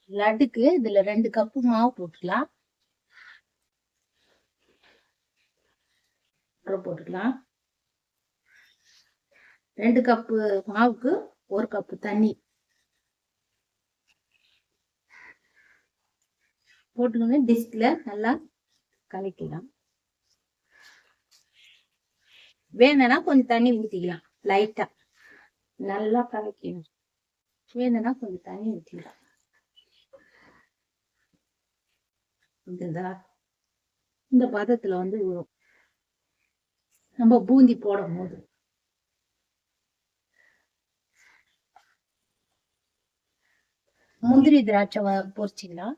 லட்டுக்கு இதுல 2 கப்பு மாவு போட்டுக்கலாம். போட்டுக்கலாம். 2 கப்பு மாவுக்கு 1 கப்பு தண்ணி போட்டுக்கோங்க. டிஸ்க்ல நல்லா கலக்கலாம். வேணும்னா கொஞ்சம் தண்ணி ஊத்திக்கலாம். லைட்டா நல்லா கலக்கணும். வேணும்னா கொஞ்சம் தண்ணி ஊத்திக்கலாம். இந்த பதத்துல வந்து நம்ம பூந்தி போடும் போது முந்திரி திராட்சை பொரிச்சிக்கலாம்.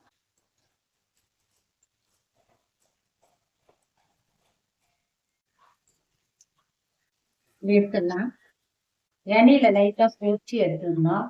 எடுத்துடலாம். எண்ணெயில லைட்டா பொரிச்சு எடுத்துடணும்.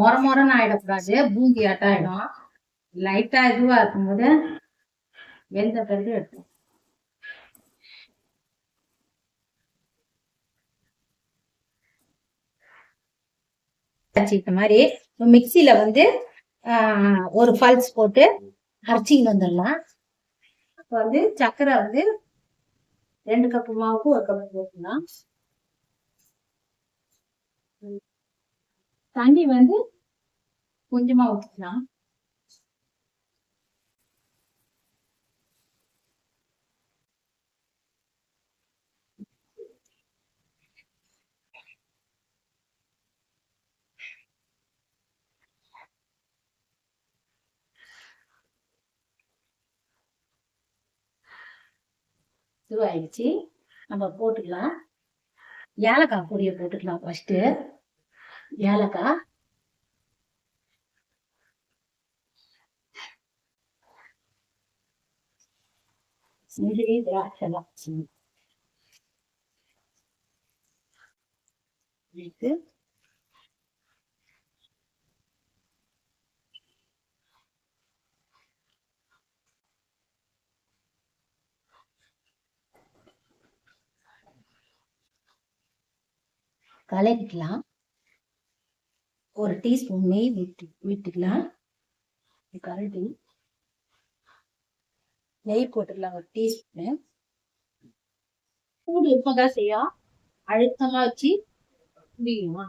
மொரன்னு ஆயிடக்கூடாது. பூந்தி ஆட்டாயிடும். லைட்டா இதுவா இருக்கும்போது வெந்த பிறகு எடுத்து இந்த மாதிரி மிக்சியில வந்து ஒரு பல்ஸ் போட்டு அரைச்சிட்டு வந்துடலாம். இப்ப வந்து சர்க்கரை வந்து 2 கப்பு மாவுக்கு 1 கப்பு போட்டுக்கலாம். தண்ணி வந்து கொஞ்சமா ஊற்றிக்கலாம். இதுவாயிடுச்சு. நம்ம போட்டுக்கலாம். ஏலக்காய் பொடியை போட்டுக்கலாம். ஃபர்ஸ்ட் ஏலக்காய், முந்திரி திராட்சை கலக்கிக்கலாம். 1 டீஸ்பூன் நெய் விட்டுக்கலாம். கரண்டி நெய் போட்டுக்கலாம். 1 டீஸ்பூன். சூடு எப்பதான் செய்யா அழுத்தமா வச்சு முடியுமா?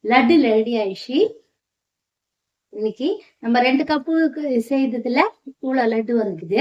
லட்டு ரெடி ஆயிடுச்சு. இன்னைக்கு நம்ம 2 கப்புக்கு செய்ததுல இவ்வளவு லட்டு வந்துக்குது.